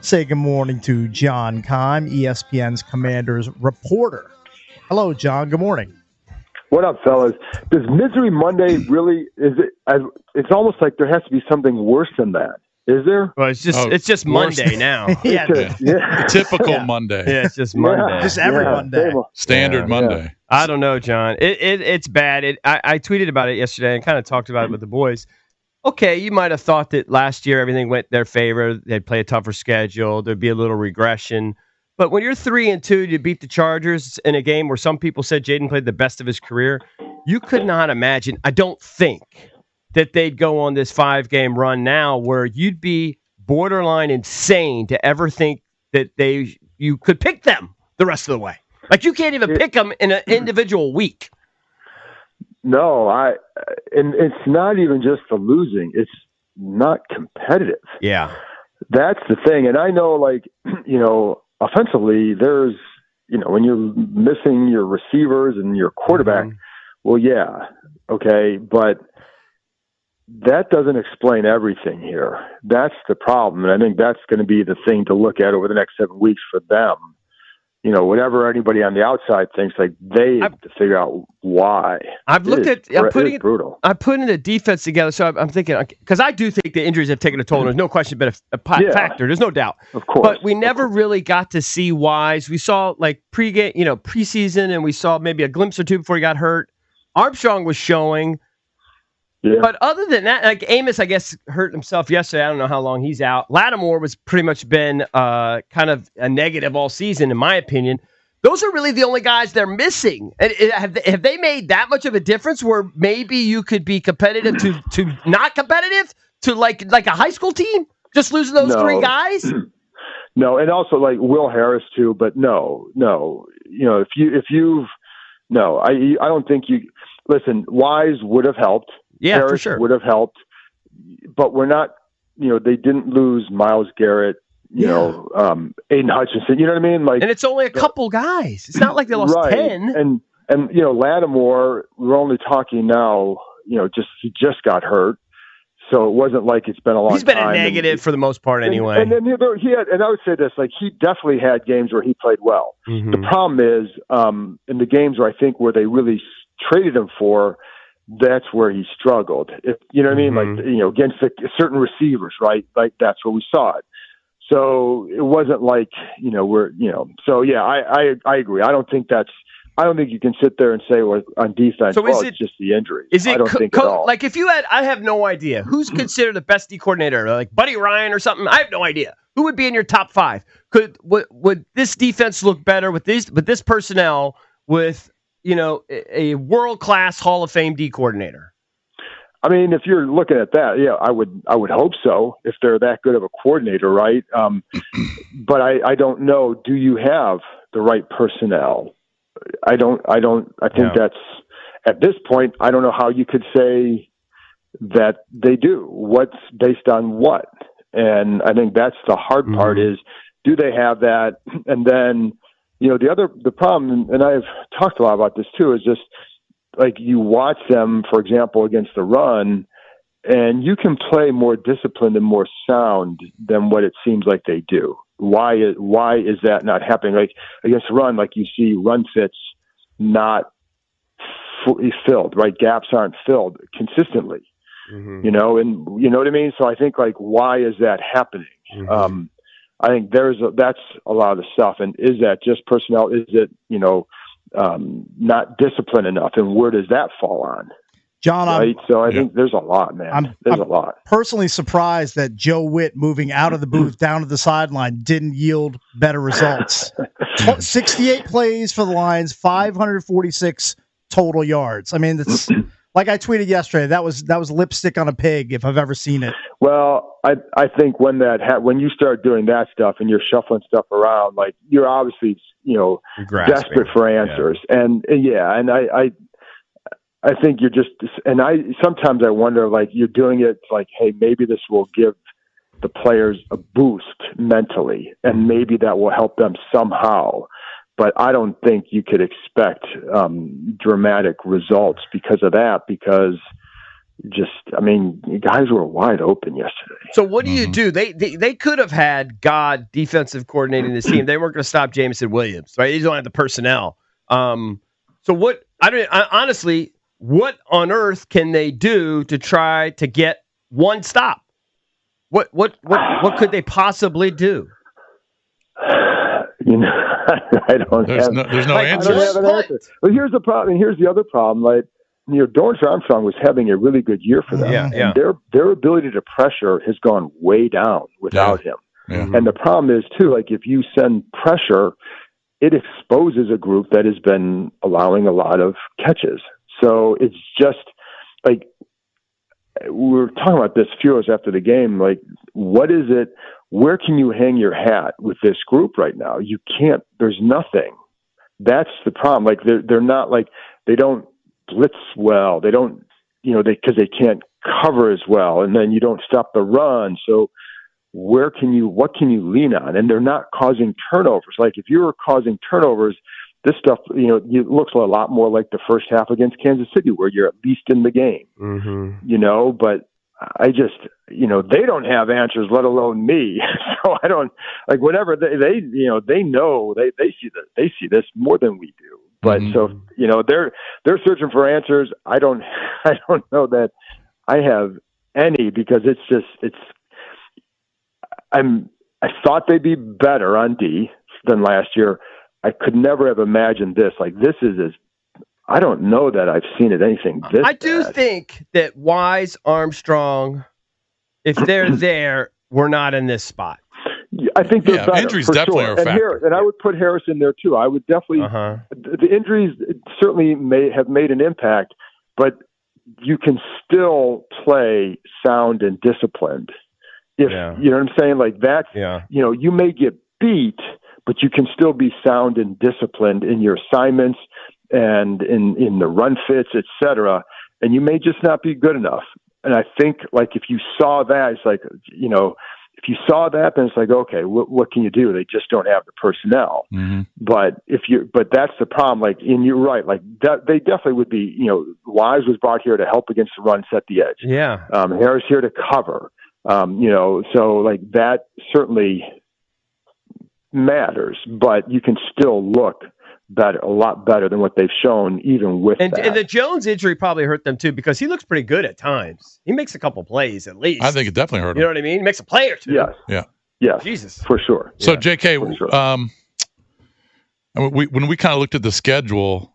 Say good morning to John Keim, ESPN's Commanders reporter. Hello, John. Good morning. What up, fellas? Does Misery Monday really, it's almost like there has to be something worse than that. Is there? Well, it's just Monday now. Yeah. Typical Monday. Yeah, it's just Monday. Just every Monday. Standard Monday. Yeah. I don't know, John. It's bad. I tweeted about it yesterday and kind of talked about it with the boys. Okay, you might have thought that last year everything went their favor. They'd play a tougher schedule. There'd be a little regression. But when you're 3-2, you beat the Chargers in a game where some people said Jaden played the best of his career. You could not imagine, I don't think, that they'd go on this 5-game run now where you'd be borderline insane to ever think that you could pick them the rest of the way. Like, you can't even pick them in an individual week. No, and it's not even just the losing. It's not competitive. Yeah. That's the thing. And I know, offensively, there's, when you're missing your receivers and your quarterback, well, yeah, okay, but that doesn't explain everything here. That's the problem. And I think that's going to be the thing to look at over the next 7 weeks for them. Whatever anybody on the outside thinks, like they have to figure out why. I'm putting the defense together. So I'm thinking, because I do think the injuries have taken a toll. And there's no question about a factor. There's no doubt. Of course. But we never really got to see whys. We saw like preseason, and we saw maybe a glimpse or two before he got hurt. Armstrong was showing. Yeah. But other than that, like Amos, I guess, hurt himself yesterday. I don't know how long he's out. Lattimore was pretty much been kind of a negative all season, in my opinion. Those are really the only guys they're missing. And have they made that much of a difference where maybe you could be competitive to not competitive to like a high school team? Just losing those three guys? No, and also like Will Harris too. But no. I don't think you listen. Wise would have helped. Yeah, Harris for sure. would have helped, but we're not, they didn't lose Myles Garrett, Aiden Hutchinson, you know what I mean? Like, and it's only a couple guys. It's not like they lost 10. And Lattimore, we're only talking now, he just got hurt. So it wasn't like it's been a long time. He's been a negative for the most part anyway. And then he had, and I would say this, like he definitely had games where he played well. Mm-hmm. The problem is in the games where I think where they really traded him for, that's where he struggled. If you know what I mean, like against certain receivers, right? Like that's where we saw it. So it wasn't like So yeah, I agree. I don't think you can sit there and say on defense. So it's just the injury. Is it? I don't think at all. Like if you had, I have no idea who's considered the best D coordinator, like Buddy Ryan or something. I have no idea who would be in your top 5. Would this defense look better with this personnel with? A world-class Hall of Fame D coordinator. I mean, if you're looking at that, yeah, I would hope so if they're that good of a coordinator, right? But I don't know. Do you have the right personnel? I think that's at this point. I don't know how you could say that they do. What's based on what? And I think that's the hard part is, do they have that? And then, the problem, and I've talked a lot about this too, is just like you watch them, for example, against the run, and you can play more disciplined and more sound than what it seems like they do. Why is that not happening? Like against the run, like you see run fits not fully filled, right? Gaps aren't filled consistently, and you know what I mean? So I think like, why is that happening? I think that's a lot of the stuff. And is that just personnel? Is it, not disciplined enough? And where does that fall on? John, right? So I think there's a lot, man. There's a lot. Personally surprised that Joe Witt moving out of the booth down to the sideline didn't yield better results. 68 plays for the Lions, 546 total yards. I mean, that's like I tweeted yesterday. That was lipstick on a pig if I've ever seen it. Well, I think when you start doing that stuff and you're shuffling stuff around, like you're obviously desperate for answers, and I think you're just, and sometimes I wonder, like you're doing it like, hey, maybe this will give the players a boost mentally, and maybe that will help them somehow. But I don't think you could expect dramatic results because of that, because guys were wide open yesterday. So what do you do? They could have had God defensive coordinating this team. They weren't going to stop Jameson Williams, right? They don't have the personnel. So what? Honestly, what on earth can they do to try to get one stop? What could they possibly do? I don't. There's no answer. I don't have an answer. But here's the problem. Here's the other problem. Like, Dorrance Armstrong was having a really good year for them. Yeah. And their ability to pressure has gone way down without him. Yeah. And the problem is too, like, if you send pressure, it exposes a group that has been allowing a lot of catches. So it's just like, we were talking about this a few hours after the game. Like, what is it? Where can you hang your hat with this group right now? You can't. There's nothing. That's the problem. Like, they're not, like, they don't blitz well. They don't, because they can't cover as well. And then you don't stop the run. So what can you lean on? And they're not causing turnovers. Like, if you're causing turnovers, this stuff, it looks a lot more like the first half against Kansas City, where you're at least in the game. But I just, they don't have answers, let alone me. So I don't, like, whenever they know, they see this more than we do. But so, they're searching for answers. I don't know that I have any, because I thought they'd be better on D than last year. I could never have imagined this. Like, this is I don't know that I've seen anything this I do bad. think that Wise, Armstrong, if they're there, we're not in this spot. I think they're better. Injuries for definitely sure. are a factor. And I would put Harris in there too. I would definitely. The injuries certainly may have made an impact, but you can still play sound and disciplined. If you know what I'm saying, like that's you may get beat, but you can still be sound and disciplined in your assignments and in the run fits, etc. And you may just not be good enough. And I think, like, if you saw that, it's like, if you saw that, then it's like, okay, what can you do? They just don't have the personnel. But but that's the problem. Like, and you're right. Like, that, they definitely would be. Wise was brought here to help against the run, set the edge. Yeah. Harris here to cover. So like that certainly matters, but you can still look better, a lot better than what they've shown, even with that. And the Jones injury probably hurt them too, because he looks pretty good at times. He makes a couple plays at least. I think it definitely hurt him. You know what I mean? He makes a play or two. Yes. Yeah. Yes. Jesus. For sure. So, yeah, JK, for sure. When we kind of looked at the schedule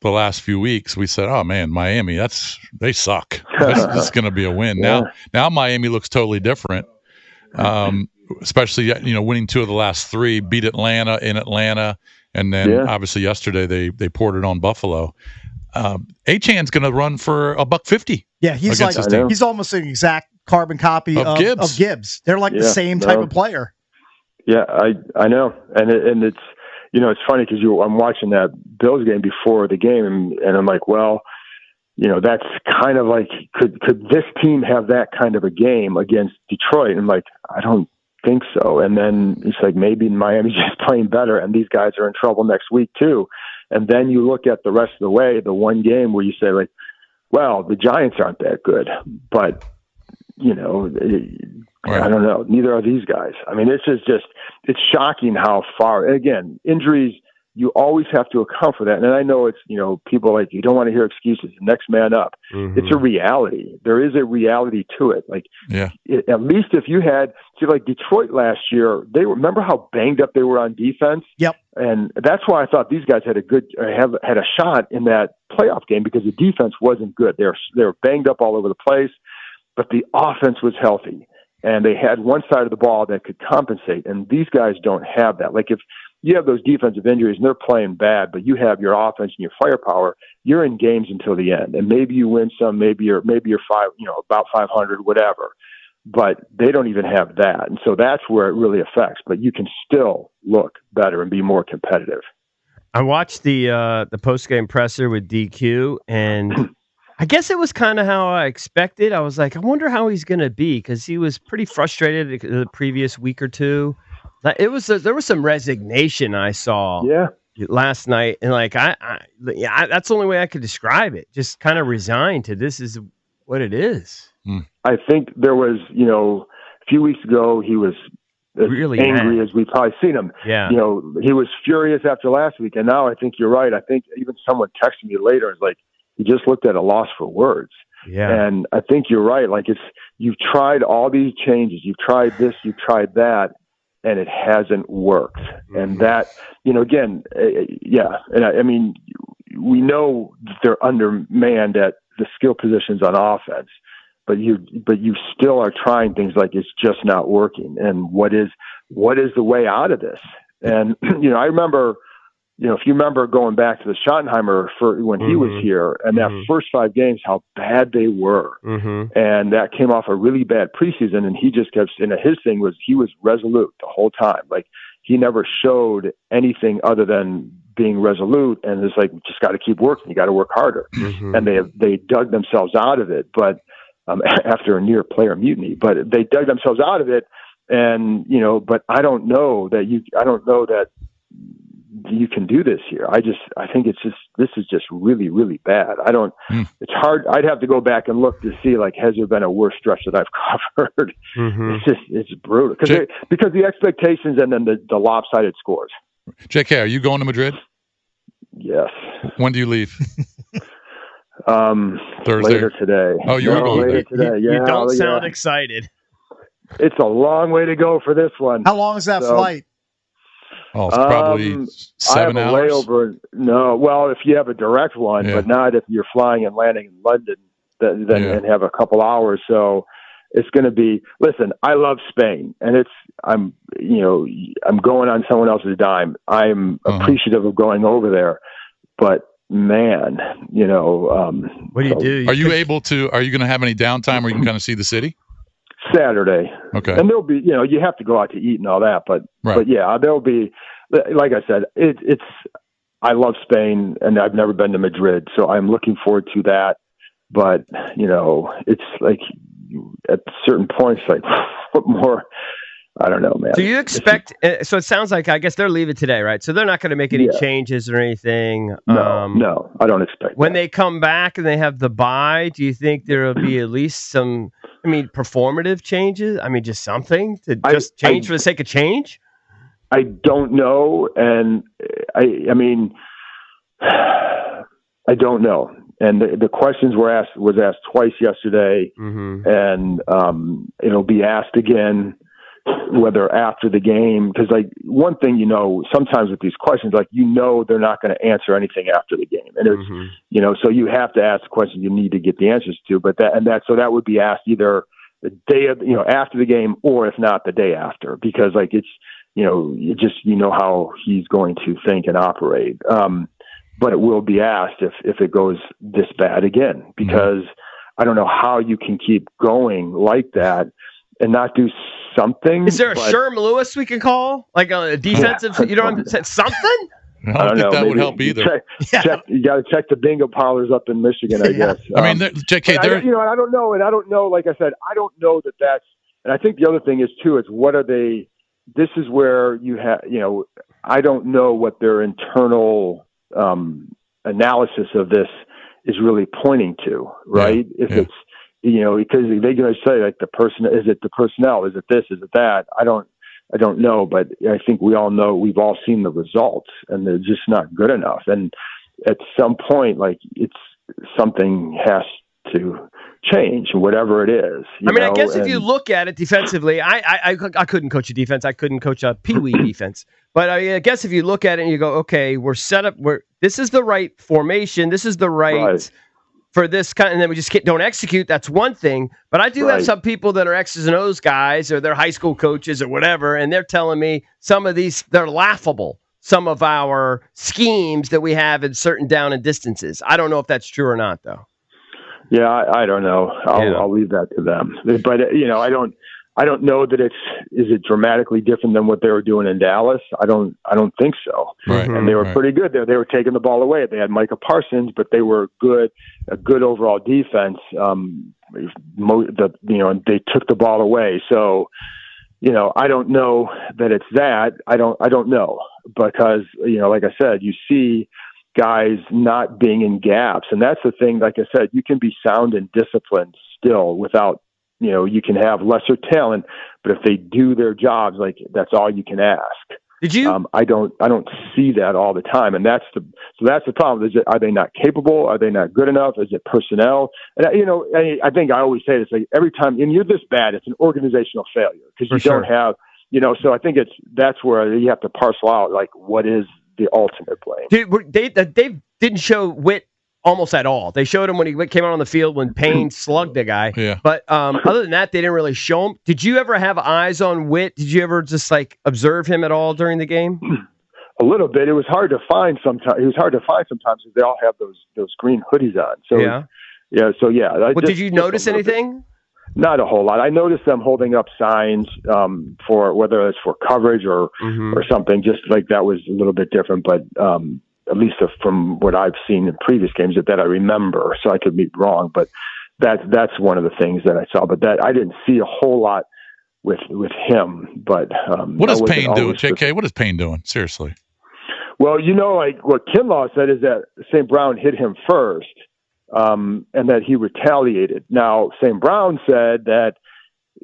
the last few weeks, we said, "Oh man, Miami, they suck. This is going to be a win." Yeah. Now Miami looks totally different. Especially winning 2 of the last 3, beat Atlanta in Atlanta, and then obviously yesterday they poured it on Buffalo. Achan's going to run for $150. Yeah, he's almost an exact carbon copy of Gibbs. They're like the same type of player. Yeah, I know, and it's it's funny because I'm watching that Bills game before the game, and I'm like, well, that's kind of like, could this team have that kind of a game against Detroit? And I'm like, I don't think so. And then it's like, maybe Miami's just playing better, and these guys are in trouble next week too. And then you look at the rest of the way, the one game where you say, like, well, the Giants aren't that good, but I don't know. Neither are these guys. I mean, it's shocking how far. And again, injuries, you always have to account for that. And I know it's, people like, you don't want to hear excuses. Next man up. It's a reality. There is a reality to it. Like, at least if you had, like Detroit last year, remember how banged up they were on defense? Yep. And that's why I thought these guys had had a shot in that playoff game, because the defense wasn't good. They were banged up all over the place, but the offense was healthy. And they had one side of the ball that could compensate. And these guys don't have that. Like, if you have those defensive injuries and they're playing bad, but you have your offense and your firepower, you're in games until the end. And maybe you win some, maybe you're about 500, whatever. But they don't even have that. And so that's where it really affects. But you can still look better and be more competitive. I watched the post-game presser with DQ, and I guess it was kind of how I expected. I was like, I wonder how he's going to be, because he was pretty frustrated the previous week or two. There was some resignation I saw last night, and like I that's the only way I could describe it. Just kind of resigned to this is what it is. I think there was, a few weeks ago he was as really angry mad. as we've probably seen him. Yeah. He was furious after last week, and now I think you're right. I think even someone texted me later and was like, he just looked at a loss for words. Yeah. And I think you're right. Like you've tried all these changes, you've tried this, you've tried that, and it hasn't worked. Mm-hmm. And that, again, And I mean, we know that they're undermanned at the skill positions on offense, but you still are trying things like it's just not working. And what is the way out of this? And, I remember, if you remember going back to the Schottenheimer for when he was here and that first 5 games, how bad they were. Mm-hmm. And that came off a really bad preseason. And he just kept, and his thing was, he was resolute the whole time. Like he never showed anything other than being resolute. And it's like, just got to keep working. You got to work harder. Mm-hmm. And they dug themselves out of it. But after a near player mutiny, but they dug themselves out of it. And, but I don't know that you can do this here. I think this is just really, really bad. It's hard. I'd have to go back and look to see, like, has there been a worse stretch that I've covered? Mm-hmm. It's brutal because the expectations and then the lopsided scores. JK, are you going to Madrid? Yes. When do you leave? Thursday. Later today. Oh, you're going later today. Yeah. You don't sound excited. It's a long way to go for this one. How long is that flight? Oh, it's probably 7 hours. I have a layover. No, well, if you have a direct one, but not if you're flying and landing in London, and have a couple hours. So it's going to be. Listen, I love Spain, and I'm going on someone else's dime. I'm appreciative of going over there, but man, what do you do? Are you able to? Are you going to have any downtime where you can kind of see the city? Saturday. Okay. And there'll be, you have to go out to eat and all that, but yeah, there'll be, like I said, I love Spain and I've never been to Madrid, so I'm looking forward to that. But, it's like at certain points, like what more, I don't know, man. Do you expect, so it sounds like, I guess they're leaving today, right? So they're not going to make any changes or anything. No, I don't expect when they come back and they have the bye, do you think there will be at least some, performative changes? Just something to just change for the sake of change? I don't know. And I don't know. And the questions was asked twice yesterday, and it'll be asked again, whether after the game, because like one thing, sometimes with these questions, like, they're not going to answer anything after the game. And it's, so you have to ask the questions you need to get the answers to, so that would be asked either the day of, after the game, or if not the day after, because like, it's, how he's going to think and operate. But it will be asked if it goes this bad again, because I don't know how you can keep going like that and not do something. Is there a Sherm Lewis we can call? Like a defensive, something? I don't think that would help either. You got to check the bingo parlors up in Michigan, I guess. JK, I don't know. Like I said, I don't know that's. And I think the other thing is too is what are they? This is where you have. I don't know what their internal analysis of this is really pointing to, right? If it's because they're going to say like is it the personnel? Is it this? Is it that? I don't know, but I think we all know, we've all seen the results, and they're just not good enough. And at some point, like something has to change, whatever it is. I guess if you look at it defensively, I couldn't coach a defense. I couldn't coach a peewee defense. But I guess if you look at it and you go, okay, we're set up. This is the right formation. This is the right. For this kind, and then we just don't execute. That's one thing. But I do have some people that are X's and O's guys, or they're high school coaches or whatever, and they're telling me some of these, they're laughable. Some of our schemes that we have in certain down and distances. I don't know if that's true or not, though. Yeah, I don't know. I'll leave that to them. But I don't know that is it dramatically different than what they were doing in Dallas? I don't think so. Right. And they were pretty good there. They were taking the ball away. They had Micah Parsons, but they were a good overall defense. And they took the ball away. So, I don't know that it's that. I don't know, because, like I said, you see guys not being in gaps. And that's the thing, like I said, you can be sound and disciplined still without, you can have lesser talent, but if they do their jobs, like that's all you can ask. Did you? I don't see that all the time. And that's the problem. Are they not capable? Are they not good enough? Is it personnel? And I think I always say this, like every time, and you're this bad, it's an organizational failure because you don't have, so I think that's where you have to parcel out, like, what is the ultimate blame? They didn't show Witt almost at all. They showed him when he came out on the field when Payne slugged the guy. Yeah. But other than that, they didn't really show him. Did you ever have eyes on Witt? Did you ever just observe him at all during the game? A little bit. It was hard to find sometimes. It was hard to find sometimes because they all have those green hoodies on. So yeah. So yeah. Well, did you notice anything? Not a whole lot. I noticed them holding up signs for whether it's for coverage or something. Just like that was a little bit different, but at least from what I've seen in previous games that I remember. So I could be wrong, but that's one of the things that I saw. But that I didn't see a whole lot with him. But what is Payne doing, JK? What is Payne doing? Seriously. Well, like what Kinlaw said is that St. Brown hit him first. And that he retaliated. Now, St. Brown said that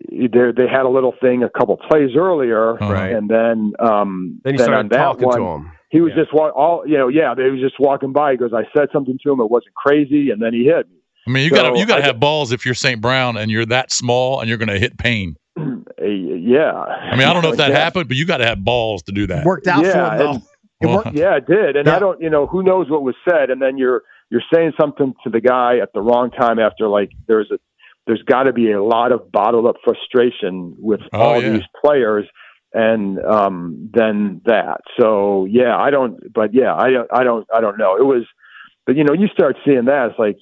they had a little thing a couple plays earlier, right. And then he started talking to him. He was just they was just walking by. He goes, "I said something to him. It wasn't crazy," and then he hit me. I mean, you got to have balls if you're St. Brown and you're that small and you're going to hit Payne. Yeah. I mean, I don't know if that happened, but you got to have balls to do that. It worked out for him, though. Yeah, it did. And I don't, who knows what was said, and then you're saying something to the guy at the wrong time after, like, there's got to be a lot of bottled up frustration with these players, and then that. So I don't know. It was, but you start seeing that, it's like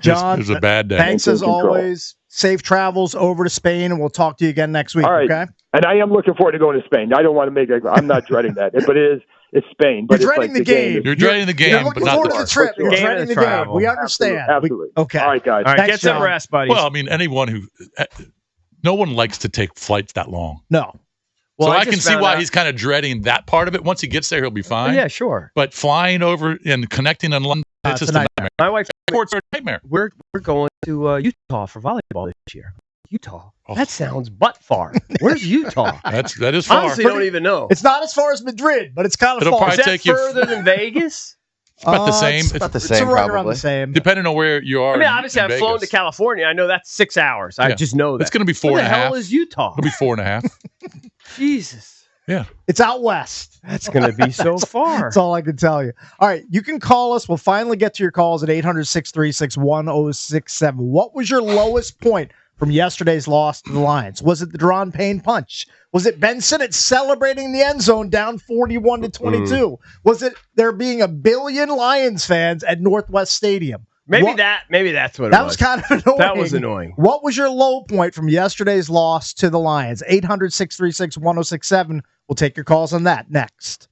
John, it's a bad day. Thanks as always. Safe travels over to Spain, and we'll talk to you again next week. All right. Okay. And I am looking forward to going to Spain. I don't want to I'm not dreading that, but it's Spain. But you're dreading the game. You're dreading the game. You're looking forward to the trip. You're dreading the game. We understand. Absolutely. Okay. All right, guys. All right, Thanks, get some rest, buddy. Well, I mean, no one likes to take flights that long. No. Well, so I can see why he's kind of dreading that part of it. Once he gets there, he'll be fine. Yeah, sure. But flying over and connecting in London, it's just a nightmare. My wife, Sports are a nightmare. We're going to Utah for volleyball this year. Utah. That sounds butt far. Where's Utah? That is far. Honestly, don't even know. It's not as far as Madrid, but it's kind of It'll far. probably Is that take you further than Vegas? It's about the same. It's about the same, It's right probably. around the same. Depending on where you are. I mean, obviously, I've flown to Vegas. California. I know that's 6 hours. I just know that. It's going to be 4.5. Where the hell is Utah? It'll be 4.5. Jesus. Yeah. It's out west. That's going to be so far. That's all I can tell you. All right. You can call us. We'll finally get to your calls at 800-636-1067. What was your lowest point from yesterday's loss to the Lions? Was it the Deron Payne punch? Was it Ben Sinnott celebrating the end zone down 41-22? Was it there being a billion Lions fans at Northwest Stadium? Maybe that's what it was. That was kind of annoying. That was annoying. What was your low point from yesterday's loss to the Lions? 800-636-1067. We'll take your calls on that next.